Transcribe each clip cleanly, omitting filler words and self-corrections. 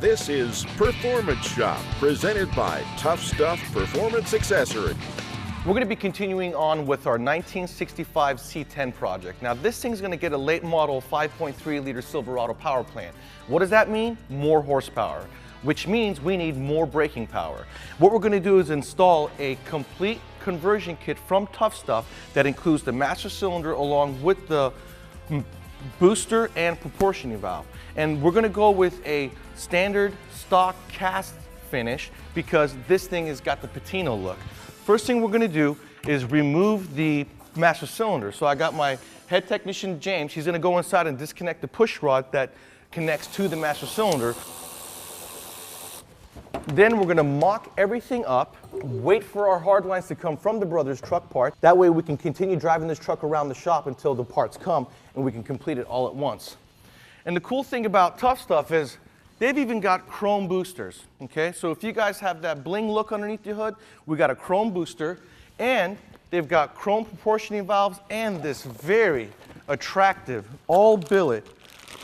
This is Performance Shop, presented by Tuff Stuff Performance Accessory. We're going to be continuing on with our 1965 C10 project. Now this thing's going to get a late model 5.3 liter Silverado power plant. What does that mean? More horsepower, which means we need more braking power. What we're going to do is install a complete conversion kit from Tuff Stuff that includes the master cylinder along with the booster and proportioning valve. And we're going to go with a standard stock cast finish because this thing has got the patina look. First thing we're going to do is remove the master cylinder. So I got my head technician James. He's going to go inside and disconnect the push rod that connects to the master cylinder. Then we're going to mock everything up, wait for our hard lines to come from the brothers truck part. That way we can continue driving this truck around the shop until the parts come and we can complete it all at once. And the cool thing about Tuff Stuff is they've even got chrome boosters, okay? So if you guys have that bling look underneath your hood, we got a chrome booster, and they've got chrome proportioning valves and this very attractive, all billet,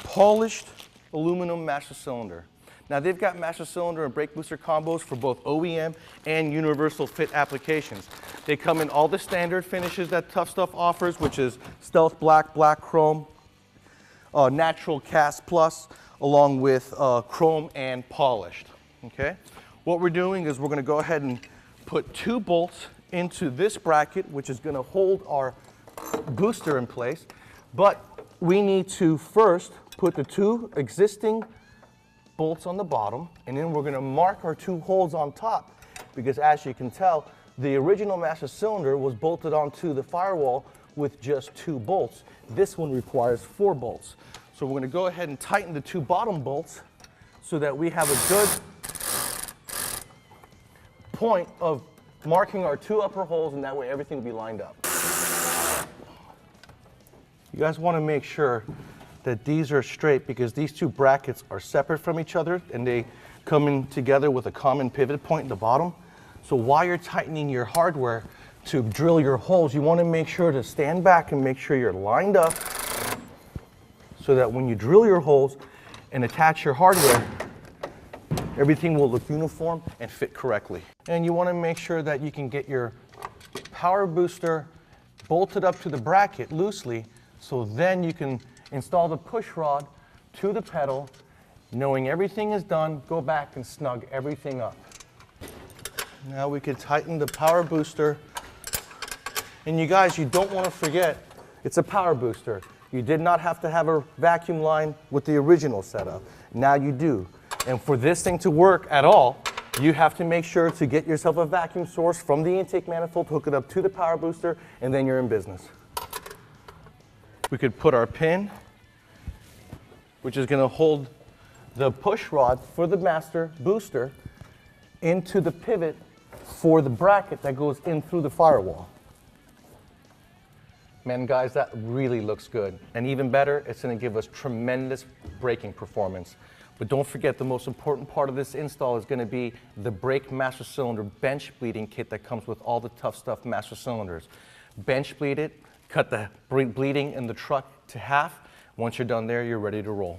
polished aluminum master cylinder. Now they've got master cylinder and brake booster combos for both OEM and universal fit applications. They come in all the standard finishes that Tuff Stuff offers, which is stealth black, black chrome, natural cast plus, along with chrome and polished, okay? What we're doing is we're gonna go ahead and put 2 bolts into this bracket, which is gonna hold our booster in place, but we need to first put the 2 existing bolts on the bottom, and then we're gonna mark our 2 holes on top, because as you can tell, the original master cylinder was bolted onto the firewall with just 2 bolts. This one requires 4 bolts. So we're going to go ahead and tighten the 2 bottom bolts so that we have a good point of marking our 2 upper holes, and that way everything will be lined up. You guys want to make sure that these are straight because these 2 brackets are separate from each other and they come in together with a common pivot point at the bottom. So while you're tightening your hardware to drill your holes, you want to make sure to stand back and make sure you're lined up so that when you drill your holes and attach your hardware, everything will look uniform and fit correctly. And you want to make sure that you can get your power booster bolted up to the bracket loosely, so then you can install the push rod to the pedal. Knowing everything is done, go back and snug everything up. Now we can tighten the power booster. And you guys, you don't want to forget, it's a power booster. You did not have to have a vacuum line with the original setup. Now you do. And for this thing to work at all, you have to make sure to get yourself a vacuum source from the intake manifold, hook it up to the power booster, and then you're in business. We could put our pin, which is going to hold the push rod for the master booster, into the pivot for the bracket that goes in through the firewall. Man, guys, that really looks good. And even better, it's going to give us tremendous braking performance. But don't forget, the most important part of this install is going to be the brake master cylinder bench bleeding kit that comes with all the Tuff Stuff master cylinders. Bench bleed it, cut the bleeding in the truck to half. Once you're done there, you're ready to roll.